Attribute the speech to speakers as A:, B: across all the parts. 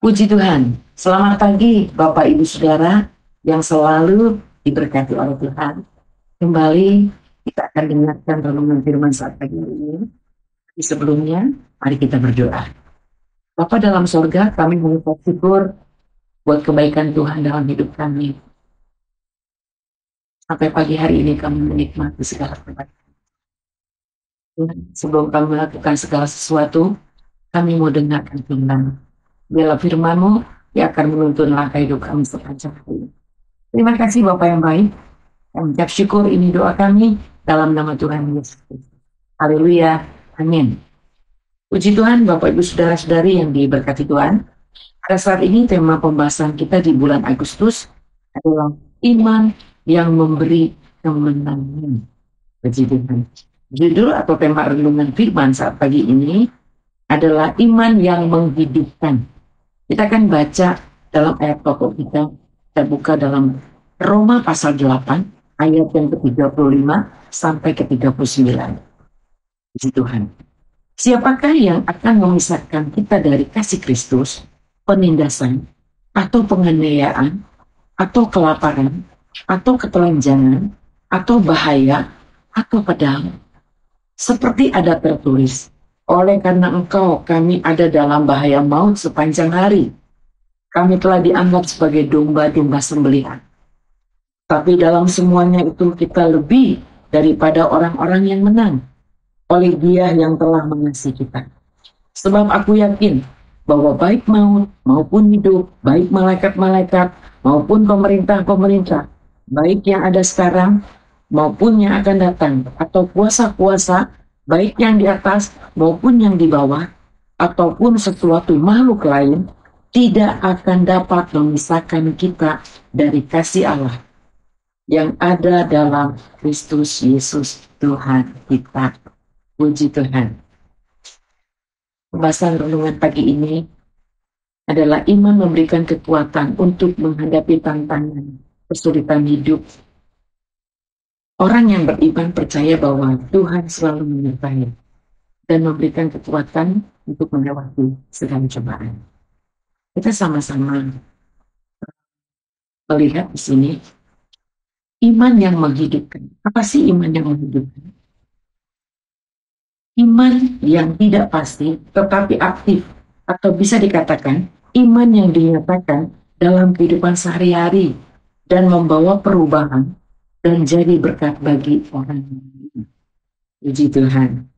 A: Puji Tuhan, selamat pagi Bapak Ibu Saudara yang selalu diberkati oleh Tuhan. Kembali kita akan dengarkan renungan firman saat pagi ini. Tapi sebelumnya, mari kita berdoa. Bapa dalam sorga, kami mengucap syukur buat kebaikan Tuhan dalam hidup kami. Sampai pagi hari ini kami menikmati segala kebaikan Tuhan. Sebelum kami melakukan segala sesuatu, kami mau dengarkan firman. Biarlah firman-Mu yang akan menuntun langkah hidup kami sepanjang hari. Terima kasih Bapak yang baik. Kami ucap syukur, ini doa kami dalam nama Tuhan Yesus Kristus. Haleluya. Amin. Puji Tuhan Bapak Ibu Saudara-saudari yang diberkati Tuhan. Pada saat ini tema pembahasan kita di bulan Agustus adalah iman yang memberi kemenangan. Puji Tuhan. Judul atau tema renungan firman saat pagi ini adalah iman yang menghidupkan. Kita akan baca dalam ayat pokok kita. Kita buka dalam Roma pasal 8 ayat yang ke-35 sampai ke-39. Puji Tuhan. Siapakah yang akan memisahkan kita dari kasih Kristus, penindasan, atau penganiayaan, atau kelaparan, atau ketelanjangan, atau bahaya, atau pedang? Seperti ada tertulis, oleh karena engkau kami ada dalam bahaya maut sepanjang hari. Kami telah dianggap sebagai domba-domba sembelihan. Tapi dalam semuanya itu kita lebih daripada orang-orang yang menang oleh Dia yang telah mengasihi kita. Sebab aku yakin bahwa baik maut maupun hidup, baik malaikat-malaikat maupun pemerintah-pemerintah, baik yang ada sekarang maupun yang akan datang, atau kuasa-kuasa, baik yang di atas maupun yang di bawah, ataupun sesuatu makhluk lain, tidak akan dapat memisahkan kita dari kasih Allah yang ada dalam Kristus Yesus Tuhan kita. Puji Tuhan. Pembahasan renungan pagi ini adalah iman memberikan kekuatan untuk menghadapi tantangan kesulitan hidup. Orang yang beriman percaya bahwa Tuhan selalu menyertai dan memberikan kekuatan untuk melewati segala cobaan. Kita sama-sama melihat di sini iman yang menghidupkan. Apa sih iman yang menghidupkan? Iman yang tidak pasti tetapi aktif, atau bisa dikatakan iman yang dinyatakan dalam kehidupan sehari-hari dan membawa perubahan dan jadi berkat bagi orang lain. Puji Tuhan.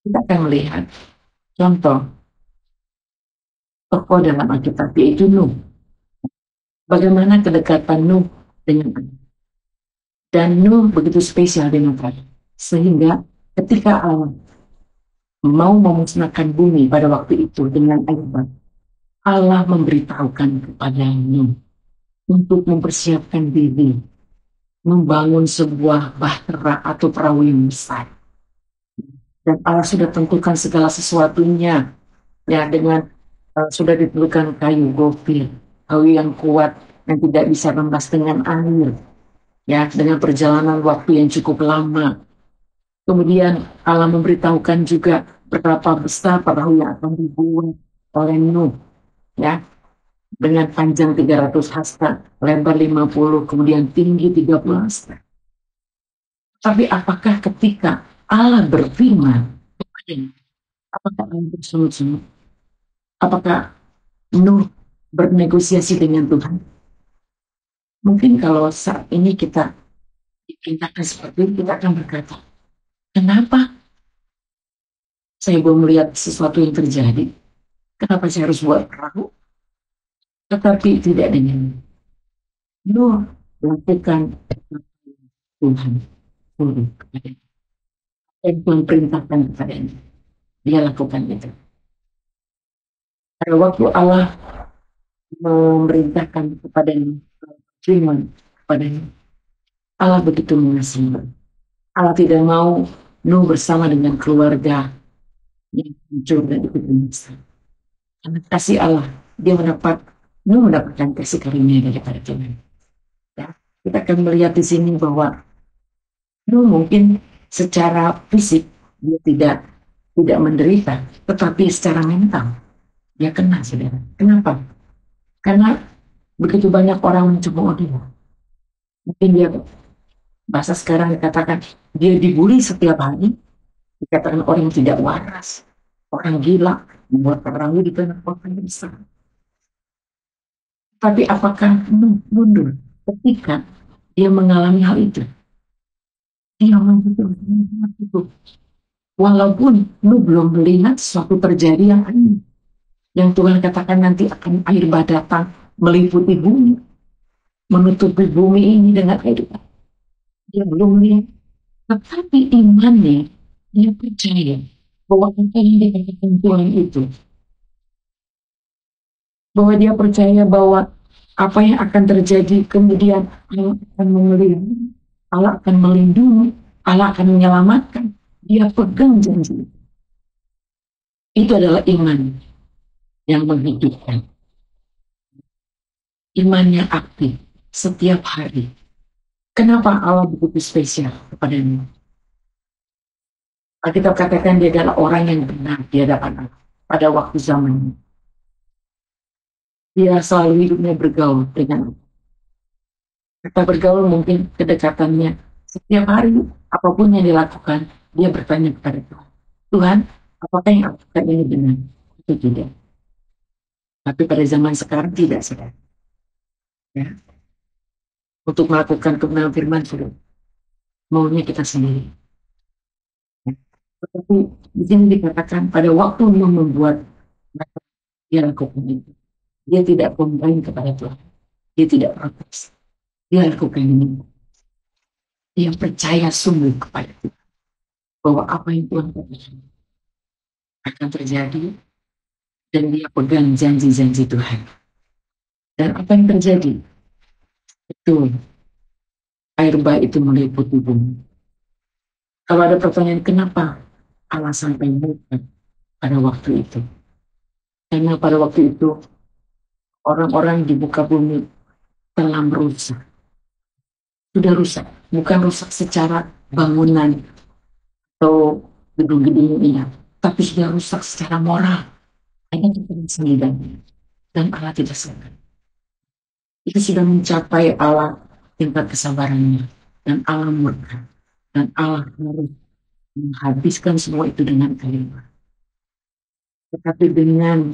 A: Kita akan melihat contoh tokoh dalam Alkitab, yaitu Nuh. Bagaimana kedekatan Nuh dengan Allah. Dan Nuh begitu spesial dengan Allah, sehingga ketika Allah mau memusnahkan bumi pada waktu itu dengan air bah, Allah memberitahukan kepada Nuh untuk mempersiapkan diri membangun sebuah bahtera atau perahu yang besar. Dan Allah sudah tentukan segala sesuatunya, ya, dengan sudah ditentukan kayu gofir, kayu yang kuat yang tidak bisa rembas dengan air, ya, dengan perjalanan waktu yang cukup lama. Kemudian Allah memberitahukan juga berapa besar perahu yang akan dibuat oleh Nuh, ya, dengan panjang 300 hasta, lebar 50, kemudian tinggi 30 hasta. Tapi apakah ketika Allah berfirman, apakah Allah bersungut-sungut? Apakah Nuh bernegosiasi dengan Tuhan? Mungkin kalau saat ini kita diperintahkan seperti itu, kita akan berkata, kenapa saya belum melihat sesuatu yang terjadi? Kenapa saya harus buat perahu? Tetapi tidak dengan Nuh melakukan Tuhan suruh kepadanya. Dan Tuhan perintahkan kepadanya. Dia lakukan itu. Pada waktu Allah memerintahkan kepadanya, firman kepadanya, Allah begitu mengasihi. Allah tidak mau Nuh bersama dengan keluarga yang hancur dan ikut binasa. Karena kasih Allah, Nuh mendapatkan kasih karunia daripada Tuhan. Ya, kita akan melihat di sini bahwa Nuh mungkin secara fisik dia tidak menderita, tetapi secara mental Ya kena, saudara. Kenapa? Karena begitu banyak orang mencemooh dia. Mungkin dia, bahasa sekarang dikatakan, dia dibully setiap hari, dikatakan orang yang tidak waras, orang gila, membuat orang di tengah kota yang besar. Tapi apakah mundur ketika dia mengalami hal itu? Dia mengalami itu. Walaupun lu belum melihat suatu terjadi yang Tuhan katakan nanti akan air bah datang meliputi bumi, menutupi bumi ini dengan air bah. Dia belum lihat, tetapi imannya, dia percaya bahwa apa yang dikatakan Tuhan itu, bahwa dia percaya bahwa apa yang akan terjadi kemudian Allah akan memelihara, Allah akan melindungi, Allah akan menyelamatkan. Dia pegang janji. Itu adalah iman yang menghidupkan. Imannya aktif setiap hari. Kenapa Allah begitu spesial kepadanya? Alkitab katakan dia adalah orang yang benar di hadapan Allah pada waktu zamannya. Dia selalu hidupnya bergaul dengan Allah. Kata bergaul mungkin kedekatannya setiap hari, apapun yang dilakukan, dia bertanya kepada Tuhan. Tuhan, apakah yang aku lakukan ini benar? Itu tidak. Tapi pada zaman sekarang tidak, saudara. Ya. Untuk melakukan kebenaran firman sudah maunya kita sendiri. Ya. Tetapi di sini dikatakan pada waktu membuat dia lakukan itu. Dia tidak komplain kepada Tuhan. Dia tidak protes. Dia lakukan ini. Dia percaya sungguh kepada Tuhan. Bahwa apa yang Tuhan katakan akan terjadi. Dan dia pegang janji-janji Tuhan. Dan apa yang terjadi? Betul. Air bah itu meliputi bumi. Kalau ada pertanyaan kenapa Allah sampai murka pada waktu itu? Karena pada waktu itu orang-orang di muka bumi telah merusak. Sudah rusak. Bukan rusak secara bangunan atau gedung-gedung ini, tapi sudah rusak secara moral. Ada kepentingan dan Allah tidak suka. Itu sudah mencapai Allah tingkat kesabarannya dan Allah murka dan Allah harus menghabiskan semua itu dengan kalimat. Tetapi dengan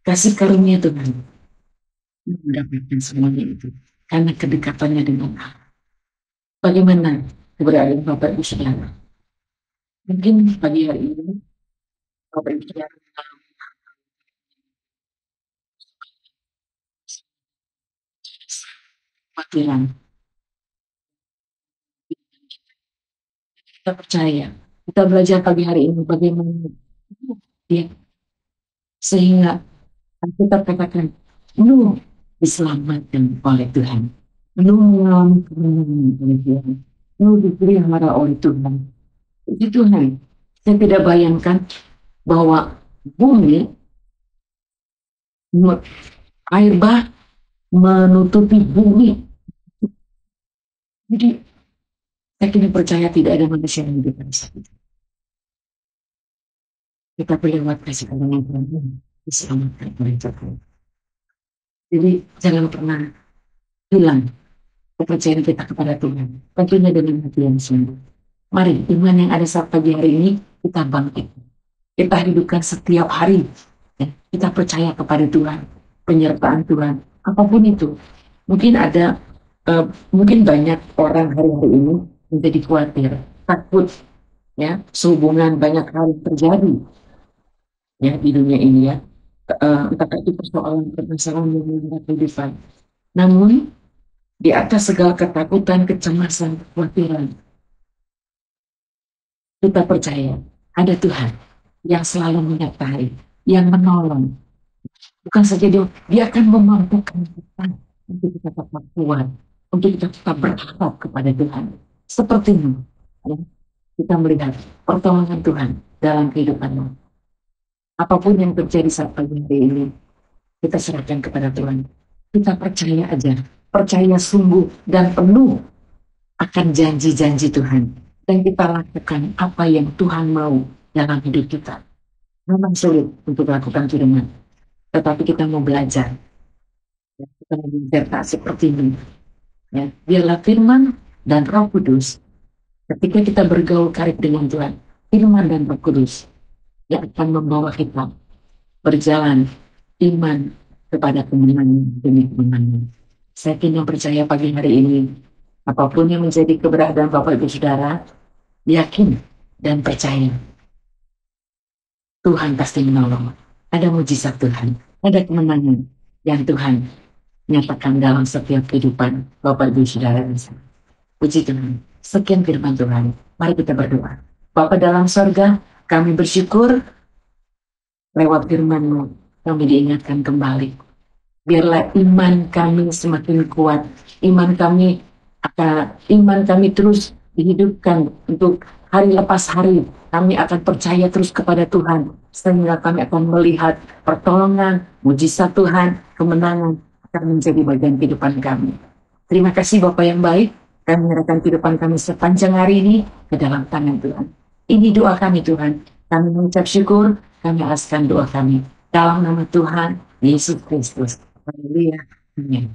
A: kasih karunia Tuhan mendapatkan semuanya itu karena kedekatannya dengan Allah. Bagaimana keberadaan Bapak Ibu Saudara? Mungkin pagi hari ini Bapak Ibu Saudara pikiran. Kita percaya. Kita belajar pagi hari ini bagaimana ya, sehingga kita katakan Nuh diselamatkan oleh Tuhan. Nuh mengalami kemenangan oleh Tuhan. Nuh dipelihara oleh Tuhan. Itu Tuhan. Saya tidak bayangkan bahwa bumi air bah menutupi bumi. Jadi saya kini percaya tidak ada manusia yang hidup pada saat itu. Kita lewat kasih karunia Tuhan diselamatkan oleh Tuhan. Jadi jangan pernah hilang kepercayaan kita kepada Tuhan. Tentunya dengan hati yang sungguh. Mari iman yang ada saat pagi hari ini kita bangkit. Kita hidupkan setiap hari. Ya. Kita percaya kepada Tuhan, penyertaan Tuhan, apapun itu. Mungkin ada, mungkin banyak orang hari-hari ini menjadi khawatir, takut, ya, sehubungan banyak hal yang terjadi, ya, di dunia ini ya. Entah itu persoalan permasalahan yang menimpa kehidupan. Namun di atas segala ketakutan, kecemasan, kekhawatiran, kita percaya ada Tuhan yang selalu menyertai, yang menolong. Bukan saja dia akan memampukan kita untuk kita tetap kuat, untuk kita tetap berharap kepada Tuhan. Seperti ini, ya, kita melihat pertolongan Tuhan dalam kehidupan. Apapun yang terjadi saat pagi hari ini, kita serahkan kepada Tuhan. Kita percaya aja, percaya sungguh dan penuh akan janji-janji Tuhan. Dan kita lakukan apa yang Tuhan mau dalam hidup kita. Memang sulit untuk lakukan firman. tetapi kita mau belajar. Ya, kita mau belajar tak seperti ini. Ya, biarlah firman dan Roh Kudus ketika kita bergaul karib dengan Tuhan, firman dan Roh Kudus yang akan membawa kita berjalan iman kepada kemenangan demi kemenangan. Saya kini percaya pagi hari ini, apapun yang menjadi keberadaan Bapak Ibu Saudara, yakin dan percaya Tuhan pasti menolong. Ada mujizat Tuhan, ada kemenangan yang Tuhan nyatakan dalam setiap kehidupan Bapak Ibu Saudara. Puji Tuhan. Sekian firman Tuhan. Mari kita berdoa. Bapa dalam sorga, kami bersyukur lewat firman-Mu kami diingatkan kembali. Biarlah iman kami semakin kuat. Iman kami terus dihidupkan untuk hari lepas hari. Kami akan percaya terus kepada Tuhan. Sehingga kami akan melihat pertolongan, mujizat Tuhan, kemenangan akan menjadi bagian kehidupan kami. Terima kasih Bapak yang baik. Kami menyerahkan kehidupan kami sepanjang hari ini ke dalam tangan Tuhan. Ini doa kami Tuhan. Kami mengucap syukur, kami alaskan doa kami. Dalam nama Tuhan Yesus Kristus. Haleluya. Amin.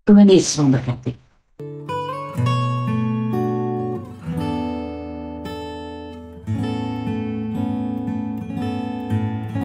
A: Tuhan Yesus memberkati.